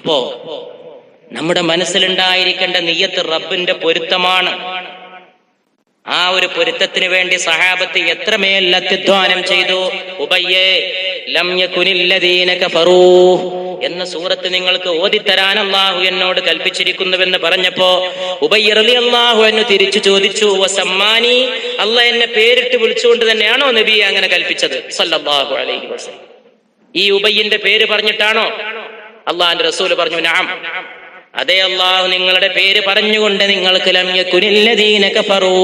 അപ്പോ നമ്മുടെ മനസ്സിലുണ്ടായിരിക്കേണ്ട നിയ്യത്ത് റബ്ബിന്റെ പൊരുത്തമാണ്. ആ ഒരു പൊരുത്തത്തിന് വേണ്ടി സഹാബത്ത് എത്രമേൽ അത്യുദ്ധാനം ചെയ്തു. ഉബയ്യേ ലം യകുനില്ലദീന കഫറൂ എന്ന സൂറത്ത് നിങ്ങൾക്ക് ഓതിത്തരാൻ അല്ലാഹു എന്നോട് കൽപ്പിച്ചിരിക്കുന്നുവെന്ന് പറഞ്ഞപ്പോ ഉബയ്യ് റളിയല്ലാഹു അൻഹു തിരിച്ചു ചോദിച്ചു, വസമ്മാനി, അല്ലാഹ് എന്നെ പേരിട്ട് വിളിച്ചുകൊണ്ട് തന്നെയാണോ നബിയെ അങ്ങനെ കൽപ്പിച്ചത് സല്ലല്ലാഹു അലൈഹി വസല്ലം? ഈ ഉബയ്യിന്റെ പേര് പറഞ്ഞിട്ടാണോ? അല്ലാഹുവിന്റെ റസൂൽ പറഞ്ഞു, നഅം, അതേ, അല്ലാഹു നിങ്ങളുടെ പേര് പറഞ്ഞുകൊണ്ട് നിങ്ങൾക്ക് ലം യകുനില്ലദീന കഫറൂ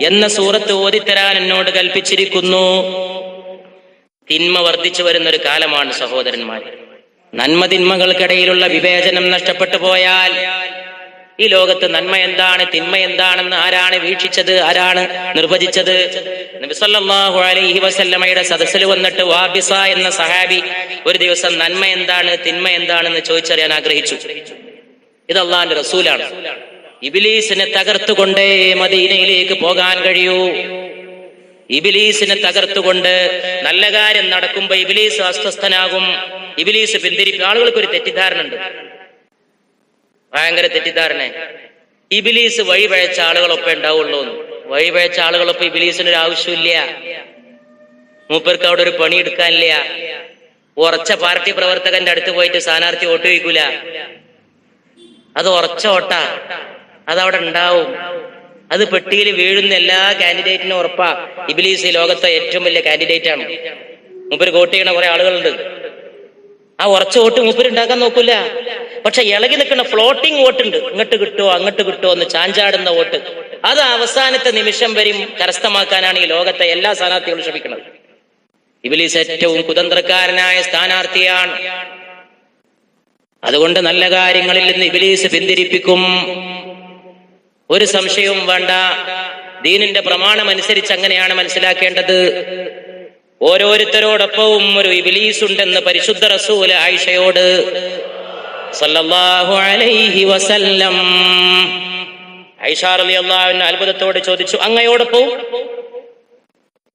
എന്ന സൂറത്ത് ഓതിത്തരാൻ എന്നോട് കൽപ്പിച്ചിരിക്കുന്നു. തിന്മ വർദ്ധിച്ചു വരുന്നൊരു കാലമാണ് സഹോദരന്മാരെ. നന്മ തിന്മകൾക്കിടയിലുള്ള വിവേചനം നഷ്ടപ്പെട്ടു പോയാൽ ഈ ലോകത്ത് നന്മ എന്താണ് തിന്മ എന്താണെന്ന് ആരാണ് വീക്ഷിച്ചത്? ആരാണ് നിർവചിച്ചത്? നബി സല്ലല്ലാഹു അലൈഹി വസല്ലമയുടെ സദസ്സിൽ വന്നിട്ട് വാബിസ എന്ന സഹാബി ഒരു ദിവസം നന്മ എന്താണ് തിന്മ എന്താണെന്ന് ചോദിച്ചറിയാൻ ആഗ്രഹിച്ചു. ഇത് അല്ലാഹുവിന്റെ റസൂലാണ്. ഇബ്ലീസിനെ തകർത്തുകൊണ്ടേ മദീനയിലേക്ക് പോകാൻ കഴിയൂ. ഇബ്ലീസിനെ തകർത്തുകൊണ്ട് നല്ല കാര്യം നടക്കുമ്പോ ഇബ്ലീസ് അസ്വസ്ഥനാകും, ഇബ്ലീസ് പിന്തിരിക്കും. ആളുകൾക്കൊരു തെറ്റിദ്ധാരണ ഉണ്ട്, ഭയങ്കര തെറ്റിദ്ധാരണ. ഇബ്ലീസ് വഴിപഴച്ച ആളുകളൊപ്പം ഉണ്ടാവുള്ളൂ. വഴിപഴച്ച ആളുകളൊപ്പം ഇബ്ലീസിനൊരു ആവശ്യമില്ല. മൂപ്പർക്ക് അവിടെ ഒരു പണി എടുക്കാനില്ല. ഉറച്ച പാർട്ടി പ്രവർത്തകന്റെ അടുത്ത് പോയിട്ട് സ്ഥാനാർത്ഥി വോട്ട് ചോദിക്കൂല. അത് ഉറച്ച ഓട്ട, അതവിടെ ഉണ്ടാവും. അത് പെട്ടിയിൽ വീഴുന്ന എല്ലാ കാൻഡിഡേറ്റിനും ഉറപ്പാ. ഇബ്ലീസ് ഈ ലോകത്തെ ഏറ്റവും വലിയ കാൻഡിഡേറ്റ് ആണ്. മൂപ്പര് വോട്ട് ചെയ്യണ കുറെ ആളുകളുണ്ട്. ആ ഉറച്ച വോട്ട് മൂപ്പര് ഉണ്ടാക്കാൻ നോക്കൂല. പക്ഷെ ഇളകി നിൽക്കുന്ന ഫ്ലോട്ടിംഗ് വോട്ടുണ്ട്, ഇങ്ങോട്ട് കിട്ടുമോ അങ്ങോട്ട് കിട്ടുമോ എന്ന് ചാഞ്ചാടുന്ന വോട്ട്, അത് അവസാനത്തെ നിമിഷം വരും കരസ്ഥമാക്കാനാണ് ഈ ലോകത്തെ എല്ലാ സ്ഥാനാർത്ഥികളും ശ്രമിക്കുന്നത്. ഇബ്ലീസ് ഏറ്റവും കുതന്ത്രക്കാരനായ സ്ഥാനാർത്ഥിയാണ്. അതുകൊണ്ട് നല്ല കാര്യങ്ങളിൽ നിന്ന് ഇബ്ലീസ് പിന്തിരിപ്പിക്കും, ഒരു സംശയവും വേണ്ട. ദീനിന്റെ പ്രമാണം അനുസരിച്ച് അങ്ങനെയാണ് മനസ്സിലാക്കേണ്ടത്. ഓരോരുത്തരോടൊപ്പവും ഒരു ഇബ്ലീസ് ഉണ്ടെന്ന് പരിശുദ്ധ റസൂൽ ആയിഷയോട് സല്ലല്ലാഹു അലൈഹി വസല്ലം. ആയിഷ റളിയല്ലാഹു അൻഹ അത്ഭുതത്തോടെ ചോദിച്ചു, അങ്ങയോടൊപ്പവും?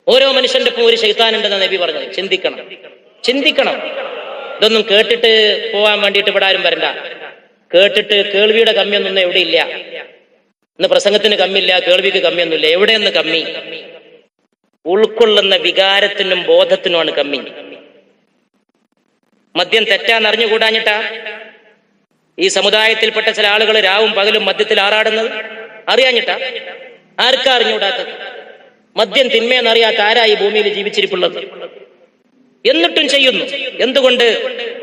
ഓരോ മനുഷ്യന്റെ ഒപ്പം ഒരു ശൈത്താൻ ഉണ്ടെന്ന് നബി പറഞ്ഞത്. ചിന്തിക്കണം. ഇതൊന്നും കേട്ടിട്ട് പോവാൻ വേണ്ടിയിട്ട് ഇവിടെ ആരും വരണ്ട. കേട്ടിട്ട് കേൾവിയുടെ കമ്മിയൊന്നും എവിടെ ഇല്ല. ഇന്ന് പ്രസംഗത്തിന് കമ്മില്ല, കേൾവിക്ക് കമ്മിയൊന്നുമില്ല. എവിടെയെന്ന് കമ്മി? ഉൾക്കൊള്ളുന്ന വികാരത്തിനും ബോധത്തിനുമാണ് കമ്മി. മദ്യം തെറ്റാന്ന് അറിഞ്ഞുകൂടാഞ്ഞിട്ടാ ഈ സമുദായത്തിൽപ്പെട്ട ചില ആളുകൾ രാവും പകലും മദ്യത്തിൽ ആറാടുന്നത്? അറിയാഞ്ഞിട്ടാ? ആർക്കാ അറിഞ്ഞുകൂടാത്തത്? മദ്യം തിന്മയെന്നറിയാത്ത ആരാ ഈ ഭൂമിയിൽ ജീവിച്ചിരിപ്പുള്ളത്? എന്നിട്ടും ചെയ്യുന്നു. എന്തുകൊണ്ട്?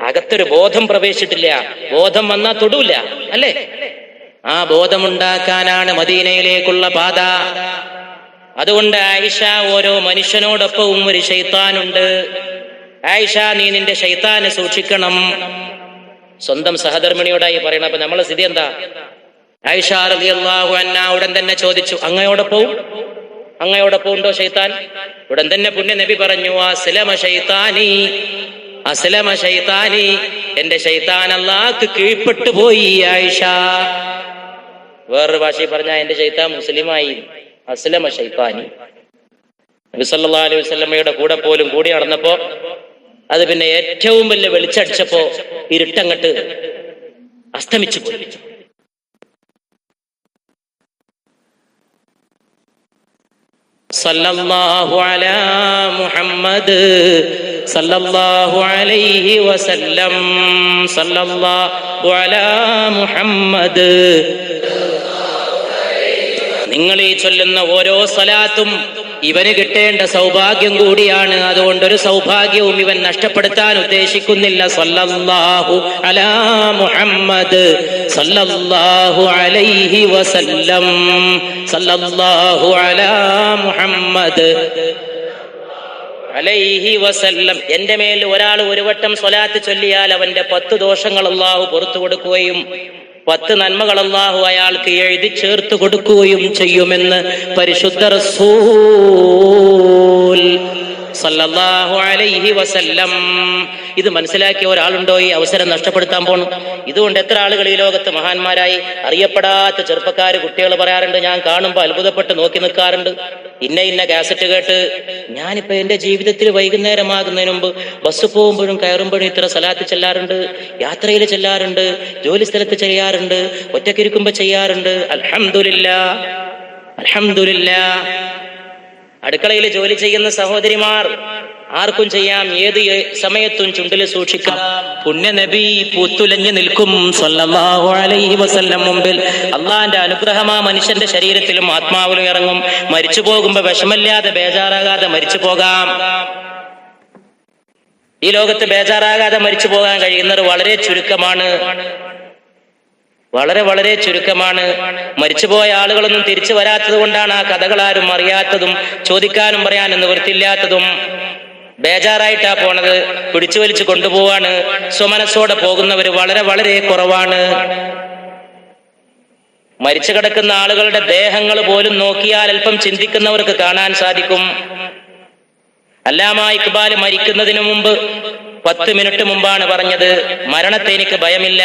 അകത്തൊരു ബോധം പ്രവേശിച്ചിട്ടില്ല. ബോധം വന്നാ തൊടൂല, അല്ലേ? ആ ബോധമുണ്ടാക്കാനാണ് മദീനയിലേക്കുള്ള പാത. അതുകൊണ്ട് ആയിഷ, ഓരോ മനുഷ്യനോടൊപ്പവും ഒരു ശൈത്താനുണ്ട്. ആയിഷ, നീ നിന്റെ ശൈത്താനെ സൂക്ഷിക്കണം. സ്വന്തം സഹധർമ്മിണിയോടായി പറയണം. അപ്പൊ നമ്മളെ സ്ഥിതി എന്താ? ആയിഷ റളിയല്ലാഹു അൻഹ ഉടൻ തന്നെ ചോദിച്ചു, അങ്ങയോടൊപ്പവും ഉണ്ടോ ശൈത്താൻ? ഉടൻ തന്നെ പുണ്യ നബി പറഞ്ഞു, അസ്ലമ ശൈത്താനി, എന്റെ ശൈത്താൻ അല്ലാഹുക്ക് കീഴ്പ്പെട്ടു പോയി ആയിഷ. വേറൊരു ഭാഷയിൽ പറഞ്ഞ എന്റെ ശൈത്താൻ മുസ്ലിമായി. അസ്ലമ ശൈത്താനി. നബി സല്ലല്ലാഹു അലൈഹി വസല്ലമയുടെ കൂടെ പോലും കൂടി നടന്നപ്പോ അത് പിന്നെ ഏറ്റവും വലിയ വെളിച്ചടിച്ചപ്പോ ഇരുട്ടങ്ങട്ട് അസ്തമിച്ചു പോയി. സല്ലല്ലാഹു അലാ മുഹമ്മദ് സല്ലല്ലാഹു അലൈഹി വസല്ലം. സല്ലല്ലാഹു അലാ മുഹമ്മദ്. നിങ്ങൾ ഈ ചൊല്ലുന്ന ഓരോ സ്വലാത്തും ഇവന് കിട്ടേണ്ട സൗഭാഗ്യം കൂടിയാണ്. അതുകൊണ്ടൊരു സൗഭാഗ്യവും ഇവൻ നഷ്ടപ്പെടുത്താൻ ഉദ്ദേശിക്കുന്നില്ല. സല്ലല്ലാഹു അലാ മുഹമ്മദ് സല്ലല്ലാഹു അലൈഹി വസല്ലം. സല്ലല്ലാഹു അലാ മുഹമ്മദ് അലൈഹി വസല്ലം. എന്റെ മേൽ ഒരാൾ ഒരു വട്ടം സ്വലാത്ത് ചൊല്ലിയാൽ അവന്റെ 10 ദോഷങ്ങൾ അല്ലാഹു പുറത്തു കൊടുക്കുകയും 10 നന്മകൾ അല്ലാഹു അയാൾക്ക് എഴുതി ചേർത്ത് കൊടുക്കുകയും ചെയ്യുമെന്ന് പരിശുദ്ധ റസൂൽ സല്ലല്ലാഹു അലൈഹി വസല്ലം. ഇത് മനസ്സിലാക്കിയ ഒരാളുണ്ടോ ഈ അവസരം നഷ്ടപ്പെടുത്താൻ പോണു? ഇതുകൊണ്ട് എത്ര ആളുകൾ ഈ ലോകത്ത് മഹാന്മാരായി അറിയപ്പെടാത്ത ചെറുപ്പക്കാര് കുട്ടികൾ പറയാറുണ്ട്, ഞാൻ കാണുമ്പോൾ അത്ഭുതപ്പെട്ട് നോക്കി നിൽക്കാറുണ്ട്. ഇന്ന കാസറ്റ് കേട്ട് ഞാനിപ്പോ എന്റെ ജീവിതത്തിൽ വൈകുന്നേരമാകുന്നതിന് മുമ്പ് ബസ് പോകുമ്പോഴും കയറുമ്പോഴും ഇത്ര സലാത്ത് ചെല്ലാറുണ്ട്, യാത്രയിൽ ചെല്ലാറുണ്ട്, ജോലി സ്ഥലത്ത് ചെയ്യാറുണ്ട്, ഒറ്റക്കിരിക്കുമ്പോ ചെയ്യാറുണ്ട്. അൽഹംദുലില്ലാഹ്, അൽഹംദുലില്ലാഹ്. അടുക്കളയിൽ ജോലി ചെയ്യുന്ന സഹോദരിമാർ ആർക്കും ചെയ്യാം, ഏത് സമയത്തും ചുണ്ടിൽ സൂക്ഷിക്കാം. പുണ്യനബി പൂത്തുലഞ്ഞു നിൽക്കും സല്ലല്ലാഹു അലൈഹി വസല്ലം മുമ്പിൽ. അള്ളാന്റെ അനുഗ്രഹം ആ മനുഷ്യന്റെ ശരീരത്തിലും ആത്മാവിലും ഇറങ്ങും. മരിച്ചു പോകുമ്പോ വിഷമല്ലാതെ ബേജാറാകാതെ മരിച്ചു പോകാം. ഈ ലോകത്ത് ബേജാറാകാതെ മരിച്ചു പോകാൻ കഴിയുന്നത് വളരെ ചുരുക്കമാണ്, വളരെ വളരെ ചുരുക്കമാണ്. മരിച്ചുപോയ ആളുകളൊന്നും തിരിച്ചു വരാത്തത് കൊണ്ടാണ് ആ കഥകൾ ആരും അറിയാത്തതും ചോദിക്കാനും പറയാനും നിവൃത്തിയില്ലാത്തതും. ബേജാറായിട്ടാ പോണത്, പിടിച്ചു വലിച്ചു കൊണ്ടുപോവാണ്. സ്വമനസ്സോടെ പോകുന്നവര് വളരെ വളരെ കുറവാണ്. മരിച്ചു കിടക്കുന്ന ആളുകളുടെ ദേഹങ്ങൾ പോലും നോക്കിയാൽ അല്പം ചിന്തിക്കുന്നവർക്ക് കാണാൻ സാധിക്കും. അല്ലാമാ ഇക്ബാൽ മരിക്കുന്നതിന് മുമ്പ് 10 മിനിറ്റ് മുമ്പാണ് പറഞ്ഞത്, മരണത്തെ എനിക്ക് ഭയമില്ല.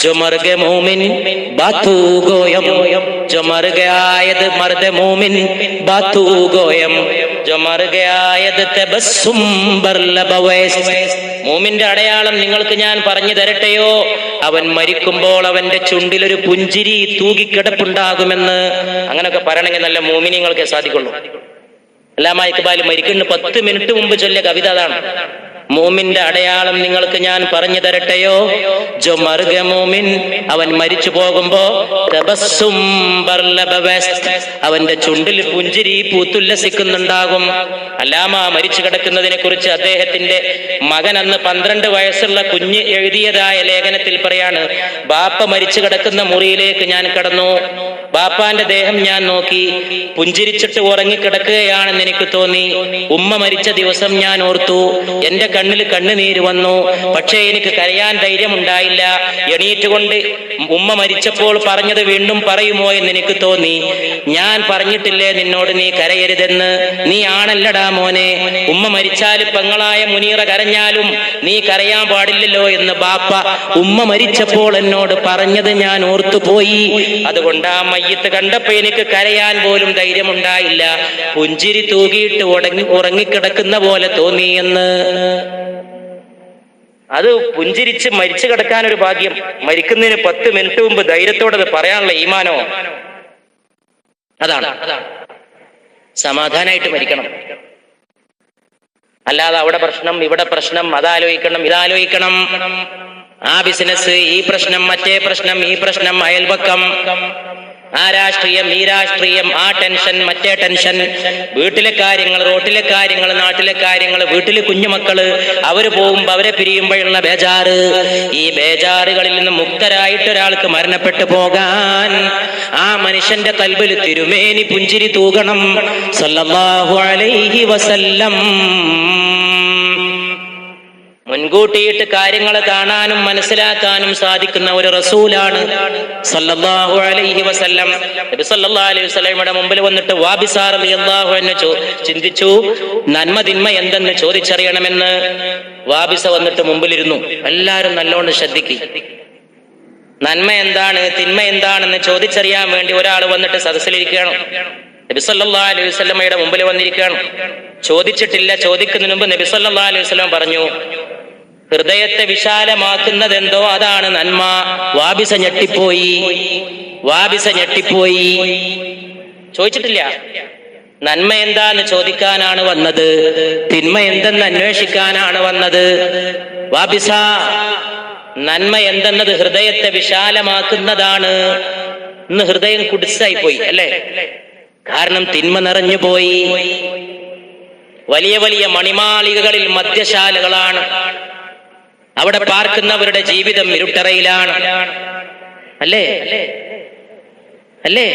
ജോ മർ ഗേ മോമിൻ ബാത്തു ഗോയം, ജോ മർ ഗേ ആയത് മർദ മോമിൻ ബാത്തു ഗോയം, ജോ മർ ഗേ ആയത് തബസ്സും ബർ ലബവൈസ്. മോമിന്റെ അടയാളം നിങ്ങൾക്ക് ഞാൻ പറഞ്ഞു തരട്ടെയോ? അവൻ മരിക്കുമ്പോൾ അവന്റെ ചുണ്ടിലൊരു പുഞ്ചിരി തൂകിക്കിടപ്പുണ്ടാകുമെന്ന്. അങ്ങനൊക്കെ പറയണമെങ്കിൽ നല്ല മോമിനിങ്ങൾക്ക് സാധിക്കുള്ളൂ. അല്ലാമാ ഇക്ബാൽ മരിക്കുന്ന 10 മിനിറ്റ് മുമ്പ് ചൊല്ലിയ കവിത അതാണ്. മോമിന്റെ അടയാളം നിങ്ങൾക്ക് ഞാൻ പറഞ്ഞു തരട്ടെയോ? ജോ മർഗ മോമിൻ, അവൻ മരിച്ചു പോകുമ്പോ തബസ്സും ബർ ലബവൈസ്, അവന്റെ ചുണ്ടിൽ പുഞ്ചിരി പൂത്തുല്ലസിക്കുന്നുണ്ടാകും. അല്ലാമ മരിച്ചു കിടക്കുന്നതിനെ കുറിച്ച് അദ്ദേഹത്തിന്റെ മകൻ അന്ന് 12 വയസ്സുള്ള കുഞ്ഞ് എഴുതിയതായ ലേഖനത്തിൽ പറയാണ്, ബാപ്പ മരിച്ചു കിടക്കുന്ന മുറിയിലേക്ക് ഞാൻ കടന്നു. ബാപ്പാന്റെ ദേഹം ഞാൻ നോക്കി, പുഞ്ചിരിച്ചിട്ട് ഉറങ്ങിക്കിടക്കുകയാണെന്ന് എനിക്ക് തോന്നി. ഉമ്മ മരിച്ച ദിവസം ഞാൻ ഓർത്തു, എന്റെ കണ്ണിൽ കണ്ണുനീര് വന്നു. പക്ഷേ എനിക്ക് കരയാൻ ധൈര്യമുണ്ടായില്ല. എണീറ്റുകൊണ്ട് ഉമ്മ മരിച്ചപ്പോൾ പറഞ്ഞത് വീണ്ടും പറയുമോ എന്ന് എനിക്ക് തോന്നി. ഞാൻ പറഞ്ഞിട്ടില്ലേ നിന്നോട് നീ കരയരുതെന്ന്? നീ ആണല്ലടാ മോനെ. ഉമ്മ മരിച്ചാൽ പെങ്ങളായ മുനീറ കരഞ്ഞാലും നീ കരയാൻ പാടില്ലല്ലോ എന്ന് ബാപ്പ ഉമ്മ മരിച്ചപ്പോൾ എന്നോട് പറഞ്ഞത് ഞാൻ ഓർത്തുപോയി. അതുകൊണ്ട് ആ മയ്യത്ത് കണ്ടപ്പോ എനിക്ക് കരയാൻ പോലും ധൈര്യമുണ്ടായില്ല. പുഞ്ചിരി തൂകിയിട്ട് ഉറങ്ങിക്കിടക്കുന്ന പോലെ തോന്നിയെന്ന്. അത് പുഞ്ചിരിച്ച് മരിച്ചു കിടക്കാൻ ഒരു ഭാഗ്യം. മരിക്കുന്നതിന് 10 മിനിറ്റ് മുമ്പ് ധൈര്യത്തോടെ അത് പറയാനുള്ള ഈമാനോ, അതാണ്. സമാധാനായിട്ട് മരിക്കണം. അല്ലാതെ അവിടെ പ്രശ്നം, ഇവിടെ പ്രശ്നം, അതാലോചിക്കണം, ഇതാലോചിക്കണം, ആ ബിസിനസ്, ഈ പ്രശ്നം, മറ്റേ പ്രശ്നം, ഈ പ്രശ്നം, അയൽപക്കം, ആ രാഷ്ട്രീയം, ഈ രാഷ്ട്രീയം, ആ ടെൻഷൻ, മറ്റേ ടെൻഷൻ, വീട്ടിലെ കാര്യങ്ങൾ, റോട്ടിലെ കാര്യങ്ങൾ, നാട്ടിലെ കാര്യങ്ങൾ, വീട്ടിലെ കുഞ്ഞുമക്കള് അവര് പോകുമ്പോ അവരെ പിരിയുമ്പോഴുള്ള ബേജാറ്. ഈ ബേജാറുകളിൽ നിന്ന് മുക്തരായിട്ട് ഒരാൾക്ക് മരണപ്പെട്ടു പോകാൻ ആ മനുഷ്യന്റെ കൽബിൽ തിരുമേനി പുഞ്ചിരി തൂകണം സല്ലല്ലാഹു അലൈഹി വസല്ലം. മുൻകൂട്ടിയിട്ട് കാര്യങ്ങൾ കാണാനും മനസ്സിലാക്കാനും സാധിക്കുന്ന ഒരു റസൂലാണ് സല്ലല്ലാഹു അലൈഹി വസല്ലം. നബി സല്ലല്ലാഹു അലൈഹി വസല്ലമയുടെ മുമ്പിൽ വന്നിട്ട് വാബിസ റളിയല്ലാഹു അൻഹു ചിന്തിച്ചു, നന്മ തിന്മ എന്തെന്ന് ചോദിച്ചറിയണമെന്ന്. വാബിസ വന്നിട്ട് മുമ്പിലിരുന്നു. എല്ലാവരും നല്ലോണം ശ്രദ്ധിക്കും. നന്മ എന്താണ് തിന്മ എന്താണെന്ന് ചോദിച്ചറിയാൻ വേണ്ടി ഒരാൾ വന്നിട്ട് സദസ്സിലിരിക്കുകയാണ്. നബി സല്ലല്ലാഹു അലൈഹി വസല്ലമയുടെ മുമ്പിൽ വന്നിരിക്കുകയാണ്. ചോദിച്ചിട്ടില്ല. ചോദിക്കുന്നതിന് മുമ്പ് നബി സല്ലല്ലാഹു അലൈഹി വസല്ലം പറഞ്ഞു, ഹൃദയത്തെ വിശാലമാക്കുന്നത് എന്തോ അതാണ് നന്മ. വാബിസ ഞെട്ടിപ്പോയി. വാബിസ ഞെട്ടിപ്പോയി. ചോദിച്ചിട്ടില്ല. നന്മ എന്താന്ന് ചോദിക്കാനാണ് വന്നത്, തിന്മ എന്തെന്ന് അന്വേഷിക്കാനാണ് വന്നത്. വാബിസ, നന്മ എന്തെന്നത് ഹൃദയത്തെ വിശാലമാക്കുന്നതാണ്. ഇന്ന് ഹൃദയം കുടിസായി പോയി അല്ലേ? കാരണം തിന്മ നിറഞ്ഞു പോയി. വലിയ വലിയ മണിമാളികകളിൽ മദ്യശാലകളാണ്. അവിടെ പാർക്കുന്നവരുടെ ജീവിതം ഇരുട്ടറയിലാണ് അല്ലേ? അല്ലേ?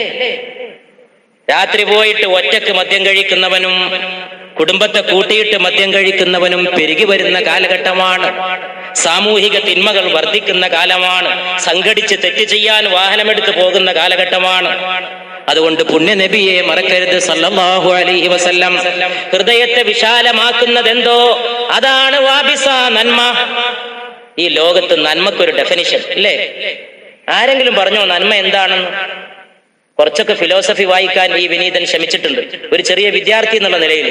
രാത്രി പോയിട്ട് ഒറ്റക്ക് മദ്യം കഴിക്കുന്നവനും കുടുംബത്തെ കൂട്ടിയിട്ട് മദ്യം കഴിക്കുന്നവനും പെരുകി വരുന്ന കാലഘട്ടമാണ്. സാമൂഹിക തിന്മകൾ വർദ്ധിക്കുന്ന കാലമാണ്. സംഘടിച്ച് തെറ്റ് ചെയ്യാൻ വാഹനമെടുത്ത് പോകുന്ന കാലഘട്ടമാണ്. അതുകൊണ്ട് പുണ്യ നബിയെ മറക്കരുത് സല്ലല്ലാഹു അലൈഹി വസല്ലം. ഹൃദയത്തെ വിശാലമാക്കുന്നതെന്തോ അതാണ് വാബിസ, നന്മ. ഈ ലോകത്ത് നന്മക്കൊരു ഡെഫിനിഷൻ ഇല്ലേ? ആരെങ്കിലും പറഞ്ഞോ നന്മ എന്താണെന്ന്? കുറച്ചൊക്കെ ഫിലോസഫി വായിക്കാൻ ഈ വിനീതൻ ശ്രമിച്ചിട്ടുണ്ട്, ഒരു ചെറിയ വിദ്യാർത്ഥി എന്നുള്ള നിലയിൽ.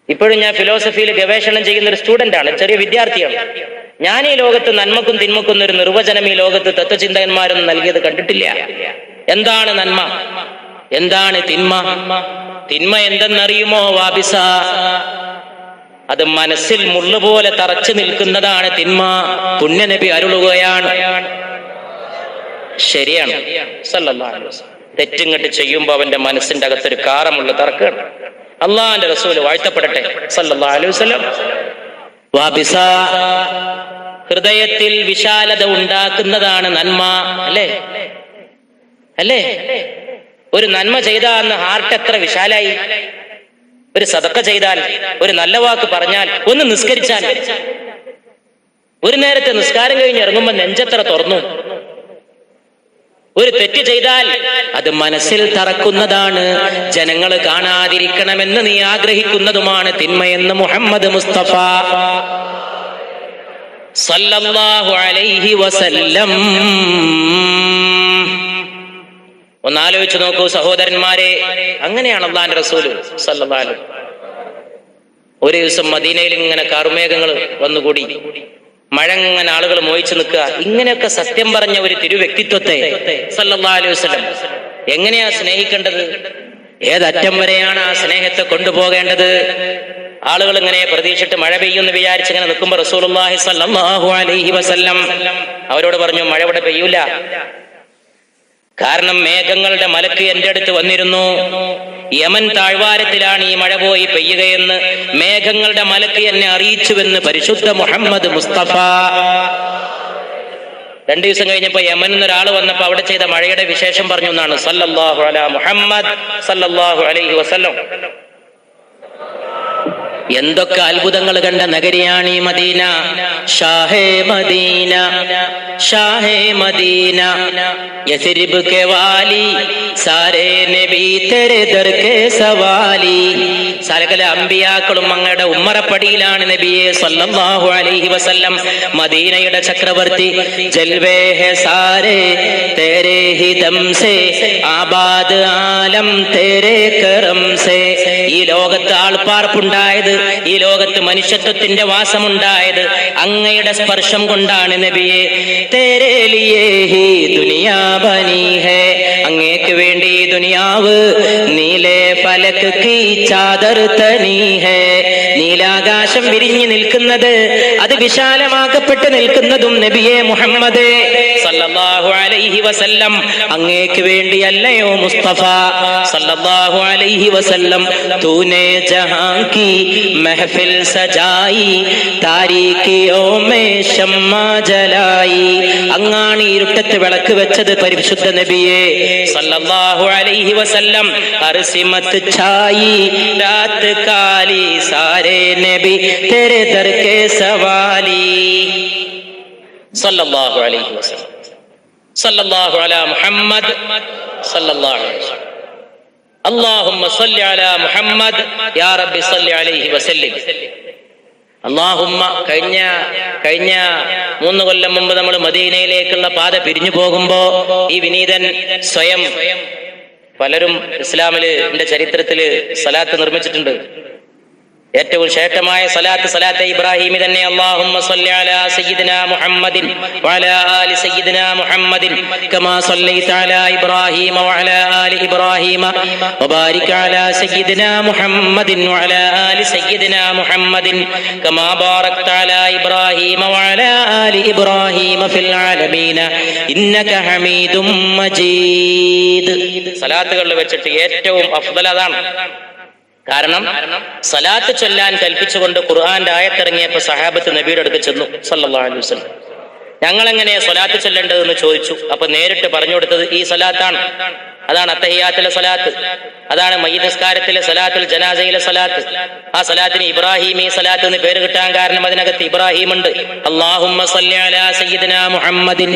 ഇപ്പോഴും ഞാൻ ഫിലോസഫിയിൽ ഗവേഷണം ചെയ്യുന്ന ഒരു സ്റ്റുഡന്റ് ആണ്, ചെറിയ വിദ്യാർത്ഥിയാണ്. ഞാൻ ഈ ലോകത്ത് നന്മക്കും തിന്മക്കും ഒരു നിർവചനം ഈ ലോകത്ത് തത്വചിന്തകന്മാരൊന്നും നൽകിയത് കണ്ടിട്ടില്ല. എന്താണ് നന്മ, എന്താണ് തിന്മ? തിന്മ എന്തെന്നറിയുമോ വാബിസ? അത് മനസ്സിൽ മുള്ളുപോലെ തറച്ചു നിൽക്കുന്നതാണ് തിന്മ. പുണ്യനബി അരുളുകയാണ്. ശരിയാണ് സല്ലല്ലാഹു അലൈഹി വസല്ലം. തെറ്റിങ്ങട്ട് ചെയ്യുമ്പോ അവന്റെ മനസ്സിന്റെ അകത്തൊരു കാറമുള്ള തറക്കാണ്. അള്ളാഹിന്റെ റസൂല് വാഴ്ത്തപ്പെടട്ടെ സല്ലല്ലാഹു അലൈഹി വസല്ലം. വാബിസ, ഹൃദയത്തിൽ വിശാലത ഉണ്ടാക്കുന്നതാണ് നന്മ. അല്ലേ അല്ലേ? ഒരു നന്മ ചെയ്താൽ അന്ന് ഹാർട്ട് എത്ര വിശാലായി. ഒരു സദഖ ചെയ്താൽ, ഒരു നല്ല വാക്ക് പറഞ്ഞാൽ, ഒന്ന് നിസ്കരിച്ചാൽ, ഒരു നേരത്തെ നിസ്കാരം കഴിഞ്ഞ് ഇറങ്ങുമ്പോൾ നെഞ്ചെത്ര തുറന്നു. ഒരു തെറ്റ് ചെയ്താൽ അത് മനസ്സിൽ തറക്കുന്നതാണ്. ജനങ്ങൾ കാണാതിരിക്കണമെന്ന് നീ ആഗ്രഹിക്കുന്നതുമാണ് തിന്മയെന്ന് മുഹമ്മദ് മുസ്തഫ സല്ലല്ലാഹു അലൈഹി വസല്ലം. ഒന്നാലോചിച്ച് നോക്കൂ സഹോദരന്മാരെ, അങ്ങനെയാണ് അല്ലാഹുവിന്റെ റസൂൽ സല്ലല്ലാഹു അലൈഹി വസല്ലം. ഒരു ദിവസം മദീനയിൽ ഇങ്ങനെ കാർമേഘങ്ങൾ വന്നുകൂടി, മഴ ഇങ്ങനെ ആളുകൾ മോഹിച്ചു നിൽക്കുക. ഇങ്ങനെയൊക്കെ സത്യം പറഞ്ഞ ഒരു തിരുവ്യക്തിത്വത്തെ സല്ലല്ലാഹു അലൈഹി വസല്ലം എങ്ങനെയാ സ്നേഹിക്കേണ്ടത്? ഏതറ്റം വരെയാണ് ആ സ്നേഹത്തെ കൊണ്ടുപോകേണ്ടത്? ആളുകൾ ഇങ്ങനെ പ്രതീക്ഷിച്ചിട്ട് മഴ പെയ്യുമെന്ന് വിചാരിച്ച് ഇങ്ങനെ നിൽക്കുമ്പോൾ റസൂലുള്ളാഹി സ്വല്ലല്ലാഹു അലൈഹി വസല്ലം അവരോട് പറഞ്ഞു, മഴ ഇവിടെ പെയ്യൂല. കാരണം മേഘങ്ങളുടെ മലക്ക് എന്റെ അടുത്ത് വന്നിരുന്നു. യമൻ താഴ്വാരത്തിലാണ് ഈ മഴ പോയി പെയ്യുകയെന്ന് മേഘങ്ങളുടെ മലക്ക് എന്നെ അറിയിച്ചുവെന്ന് പരിശുദ്ധ മുഹമ്മദ് മുസ്തഫ. 2 ദിവസം കഴിഞ്ഞപ്പോ യമനിൽ നിന്ന് ഒരാൾ വന്നപ്പോ അവിടെ ചെയ്ത മഴയുടെ വിശേഷം പറഞ്ഞു എന്നാണ് സല്ലല്ലാഹു അലാ മുഹമ്മദ് സല്ലല്ലാഹു അലൈഹി വസല്ലം. എന്തൊക്കെ അത്ഭുതങ്ങൾ കണ്ട നഗരിയാണ് ഈ മദീന. ഷാഹേ മദീന, ഷാഹേ മദീന, യസ്രിബ് കെ വാലി, സാരേ നബി തെരെ ദർ കെ സവാലി. സകല അമ്പിയാക്കളും അങ്ങയുടെ ഉമ്മറപ്പടിയിലാണ് നബിയെ സല്ലല്ലാഹു അലൈഹി വസല്ലം. മദീനയുടെ ചക്രവർത്തി, ജൽവേ ഹെ സാരേ തേരെ ഹി ദം സേ, ആബാദ് ആലം തേരെ കറം സേ. ഈ ലോകത്ത് ആൾപ്പാർപ്പുണ്ടായത്, ഈ ലോകത്ത് മനുഷ്യത്വത്തിന്റെ വാസമുണ്ടായത് അങ്ങയുടെ സ്പർശം കൊണ്ടാണ് നബിയെ. തേരെ ലിയേ ഹി ദുനിയാ ബനി ഹേ, അങ്ങേക്ക് വേണ്ടി ഈ ദുനിയാവ് നീലേ ഫലക് കി ചാദർ തനി ഹേ. നീലാകാശം വിരിഞ്ഞു നിൽക്കുന്നത്, അത് വിശാലമാക്കപ്പെട്ട് നിൽക്കുന്നതും നബിയെ മുഹമ്മദ് സല്ലല്ലാഹു അലൈഹി വസല്ലം അങ്ങേക്ക് വേണ്ടിയല്ലയോ മുസ്തഫ സല്ലല്ലാഹു അലൈഹി വസല്ലം. തൂനെ ജഹാൻ കി महफिल सजाई, താരീഖിയോ മേ ശമ്മാ ജലായി. അങ്ങാണ് ഇരുട്ടത്ത് വിളക്ക് വെച്ചത് പരിശുദ്ധ നബിയെ സല്ലല്ലാഹു അലൈഹി വസല്ലം. അർസിമത്ത് ഛായി രാത് കാലി, സാരേ നബി തെരെ ദർ കെ സവാലി. സല്ലല്ലാഹു അലൈഹി വസല്ലം. സല്ലല്ലാഹു അലാ മുഹമ്മദ് സല്ലല്ലാഹു അലൈഹി വസല്ലം. അല്ലാഹുമ്മ സ്വല്ലി അലാ മുഹമ്മദ് യാ റബ്ബി സ്വല്ലി അലൈഹി വസല്ലം. അല്ലാഹുമ്മ. കഴിഞ്ഞ 3 കൊല്ലം മുമ്പ് നമ്മൾ മദീനയിലേക്കുള്ള പാത പിരിഞ്ഞു പോകുമ്പോ ഈ വിനീതൻ സ്വയം, പലരും ഇസ്ലാമിന്റെ ചരിത്രത്തില് സലാത്ത് നിർമ്മിച്ചിട്ടുണ്ട്. ഏറ്റവും ശ്രേഷ്ഠമായ സലാത്ത് ഇബ്രാഹിമി തന്നെ. അല്ലാഹുമ്മ സ്വല്ലി അലാ സയ്യിദിനാ മുഹമ്മദിൻ വഅലാ ആലി സയ്യിദിനാ മുഹമ്മദിൻ കമാ സ്വല്ലൈത അലാ ഇബ്രാഹീമ വഅലാ ആലി ഇബ്രാഹീമ വബാരിക് അലാ സയ്യിദിനാ മുഹമ്മദിൻ വഅലാ ആലി സയ്യിദിനാ മുഹമ്മദിൻ കമാ ബാറക്ത അലാ ഇബ്രാഹീമ വഅലാ ആലി ഇബ്രാഹീമ ഫിൽ ആലമീന ഇന്നക ഹമീദും മജീദ്. സലാത്തുകളിൽ വെച്ചിട്ട് ഏറ്റവും അഫ്ദൽ അതാണ്. കാരണം സലാത്ത് ചൊല്ലാൻ കൽപ്പിച്ചുകൊണ്ട് ഖുർആന്റെ ആയത്തിറങ്ങിയപ്പോ സഹാബത്ത് നബിയുടെ അടുത്ത് ചെന്നു സല്ലല്ലാഹു അലൈഹി വസല്ലം. ഞങ്ങൾ എങ്ങനെ സ്വലാത്ത് ചൊല്ലേണ്ടതെന്ന് ചോദിച്ചു. അപ്പൊ നേരിട്ട് പറഞ്ഞു കൊടുത്തത് ഈ സലാത്താണ്. അതാണ് അത്തഹിയാത്തിലെ സലാത്ത്, അതാണ് മയ്യിത്ത് നിസ്കാരത്തിലെ സലാത്തുൽ ജനാസയിലെ സലാത്ത്. ആ സലാത്തിന് ഇബ്രാഹിമി സലാത്ത് എന്ന് പേര് കിട്ടാൻ കാരണം അതിനകത്ത് ഇബ്രാഹിം ഉണ്ട്. അല്ലാഹുമ്മ സല്ലി അലാ സയ്യിദിനാ മുഹമ്മദിൻ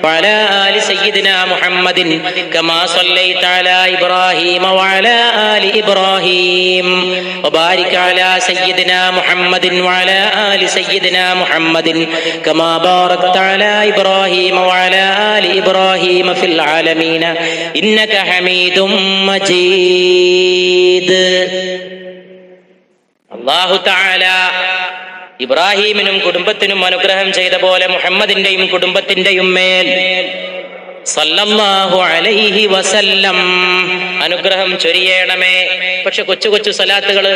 വഅലാ ആലി സയ്യിദിനാ മുഹമ്മദിൻ കമാ സല്ലൈത അലാ ഇബ്രാഹീമ വഅലാ ആലി ഇബ്രാഹീം വബാരിക് അലാ സയ്യിദിനാ മുഹമ്മദിൻ വഅലാ ആലി സയ്യിദിനാ മുഹമ്മദിൻ കമാ ബാറക്ത അലാ ഇബ്രാഹീമ വഅലാ ആലി ഇബ്രാഹീമ ഫിൽ ആലമീന ഇന്നക ഹമീദും മജീദ്. അല്ലാഹു തആല ഇബ്രാഹീമിനും കുടുംബത്തിനും അനുഗ്രഹം ചെയ്ത പോലെ മുഹമ്മദിന്റെയും കുടുംബത്തിന്റെയും മേൽ സല്ലല്ലാഹു അലൈഹി വസല്ലം അനുഗ്രഹം ചൊരിയണമേ. പക്ഷെ കൊച്ചു കൊച്ചു സലാത്തുകൾ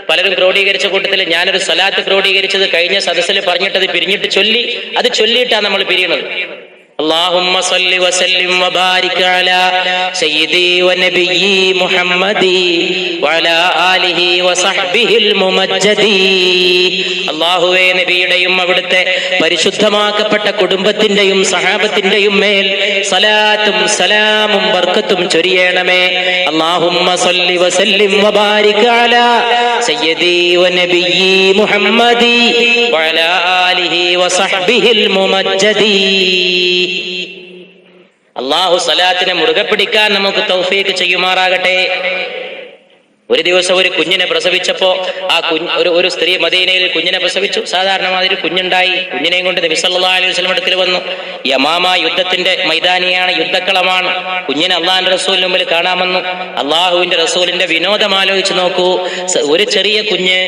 പലരും ക്രോഡീകരിച്ച കൂട്ടത്തിൽ ഞാനൊരു സലാത്ത് ക്രോഡീകരിച്ചത് കഴിഞ്ഞ സദസ്സിൽ പറഞ്ഞിട്ടത് പിരിഞ്ഞിട്ട് ചൊല്ലി, അത് ചൊല്ലിയിട്ടാണ് നമ്മൾ പിരിയണത്. اللهم صل وسلم وبارك على سيدي ونبيي محمد وعلى آله وصحبه الممجد. അല്ലാഹുവേ, നബിയുടെയും അവിടുത്തെ പരിശുദ്ധമാക്കപ്പെട്ട കുടുംബത്തിന്റെയും സഹാബത്തിന്റെയും മേൽ സലാത്തും സലാമും ബർക്കത്തും ചൊരിയണമേ. അല്ലാഹുമ്മ സല്ലി വസല്ലിം വബാരിക് അലാ സയ്യിദി വനബിയ്യി മുഹമ്മദി വഅലാ ആലിഹി വസഹ്ബിഹിൽ മുമജ്ജദി. അല്ലാഹു സലാത്തിനെ മുറുകെ പിടിക്കാൻ നമുക്ക് തൗഫീഖ് ചെയ്യുമാറാകട്ടെ. ഒരു ദിവസം ഒരു കുഞ്ഞിനെ പ്രസവിച്ചപ്പോ ആ ഒരു സ്ത്രീ മദീനയിൽ കുഞ്ഞിനെ പ്രസവിച്ചു. സാധാരണ മാതിരി കുഞ്ഞുണ്ടായി. കുഞ്ഞിനെയും കൊണ്ട് നബി സല്ലല്ലാഹു അലൈഹി വസല്ലം അടുക്കൽ വന്നു. യമാമ യുദ്ധത്തിന്റെ മൈതാനിയാണ്, യുദ്ധക്കളമാണ്. കുഞ്ഞിനെ അള്ളാഹിന്റെ റസൂലിന് മുമ്പിൽ കാണാമെന്നു. അള്ളാഹുവിന്റെ റസൂലിന്റെ വിനോദം ആലോചിച്ച് നോക്കൂ. ഒരു ചെറിയ കുഞ്ഞ്,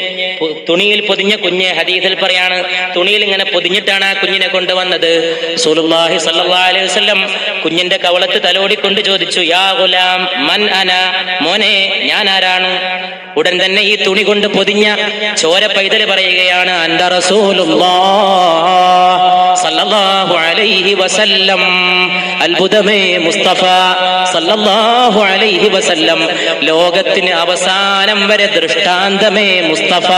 തുണിയിൽ പൊതിഞ്ഞ കുഞ്ഞ്, ഹദീസിൽ പറയാണ് തുണിയിൽ ഇങ്ങനെ പൊതിഞ്ഞിട്ടാണ് ആ കുഞ്ഞിനെ കൊണ്ടുവന്നത്. റസൂലുള്ളാഹി സ്വല്ലല്ലാഹു അലൈഹി വസല്ലം കുഞ്ഞിന്റെ കവളത്ത് തലോടിക്കൊണ്ട് ചോദിച്ചു, യാ ഗുലാം മൻ അന, മോനെ ഞാൻ ആരാണ്? ഉടൻ തന്നെ ഈ തുണി കൊണ്ട് പൊതിഞ്ഞ ചോര പൈതൽ പറയുകയാണ്, അൻത റസൂലുള്ളാഹ് സല്ലല്ലാഹു അലൈഹി വസല്ലം. അത്ഭുതമേ മുസ്തഫ സല്ലല്ലാഹു അലൈഹി വസല്ലം, ലോകത്തിന് അവസാനം വരെ ദൃഷ്ടാന്തമേ മുസ്തഫ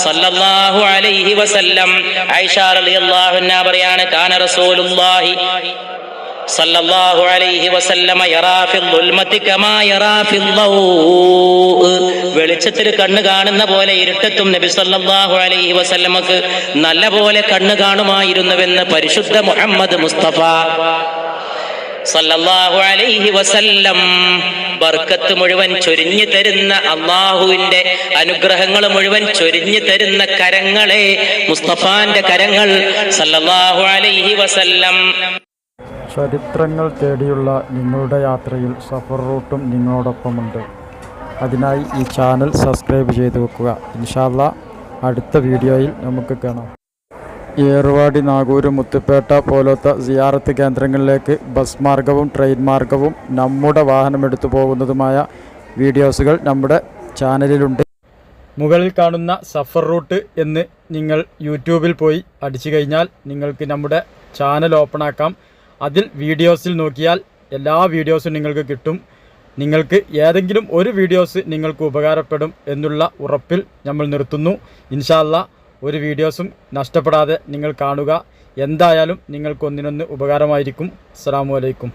സല്ലല്ലാഹു അലൈഹി വസല്ലം. ആയിഷ റളിയല്ലാഹു അൻഹാ പറയാണ്, കാന റസൂലുള്ളാഹി സല്ലല്ലാഹു അലൈഹി വസല്ലമ യറാ ഫിൽ ദുൽമതി കമാ യറാ ഫിൽ ളൗ. വെളിച്ചത്തിൽ കണ്ണ് കാണുന്ന പോലെ ഇരുട്ടത്തും നബി സല്ലല്ലാഹു അലൈഹി വസല്ലമക്ക് നല്ല പോലെ കണ്ണ് കാണുമായിരുന്നുവെന്ന് പരിശുദ്ധ മുഹമ്മദ് മുസ്തഫ സല്ലല്ലാഹു അലൈഹി വസല്ലം. ബർക്കത്ത് മുഴുവൻ ചൊരിഞ്ഞു തരുന്ന അള്ളാഹുവിന്റെ അനുഗ്രഹങ്ങൾ മുഴുവൻ ചൊരിഞ്ഞു തരുന്ന കരങ്ങളെ മുസ്തഫാന്റെ കരങ്ങൾ സല്ലല്ലാഹു അലൈഹി വസല്ലം. ചരിത്രങ്ങൾ തേടിയുള്ള നിങ്ങളുടെ യാത്രയിൽ സഫർ റൂട്ടും നിങ്ങളോടൊപ്പമുണ്ട്. അതിനായി ഈ ചാനൽ സബ്സ്ക്രൈബ് ചെയ്ത് വെക്കുക. ഇൻഷാ അല്ലാഹ് അടുത്ത വീഡിയോയിൽ നമുക്ക് കാണാം. ഏറുവാടി, നാഗൂർ, മുത്തുപേട്ട പോലത്തെ സിയാറത്ത് കേന്ദ്രങ്ങളിലേക്ക് ബസ് മാർഗവും ട്രെയിൻ മാർഗവും നമ്മുടെ വാഹനമെടുത്തു പോകുന്നതുമായ വീഡിയോസുകൾ നമ്മുടെ ചാനലിലുണ്ട്. മുകളിൽ കാണുന്ന സഫർ റൂട്ട് എന്ന് നിങ്ങൾ യൂട്യൂബിൽ പോയി അടിച്ചു കഴിഞ്ഞാൽ നിങ്ങൾക്ക് നമ്മുടെ ചാനൽ ഓപ്പൺ ആക്കാം. അതിൽ വീഡിയോസിൽ നോക്കിയാൽ എല്ലാ വീഡിയോസും നിങ്ങൾക്ക് കിട്ടും. നിങ്ങൾക്ക് ഏതെങ്കിലും ഒരു വീഡിയോസ് നിങ്ങൾക്ക് ഉപകാരപ്പെടും എന്നുള്ള ഉറപ്പിൽ നമ്മൾ നിർത്തുന്നു. ഇൻഷാ അല്ലാഹ് ഒരു വീഡിയോസും നഷ്ടപ്പെടാതെ നിങ്ങൾ കാണുക. എന്തായാലും നിങ്ങൾക്കൊന്നിനൊന്ന് ഉപകാരമായിരിക്കും. അസ്സലാമു അലൈക്കും.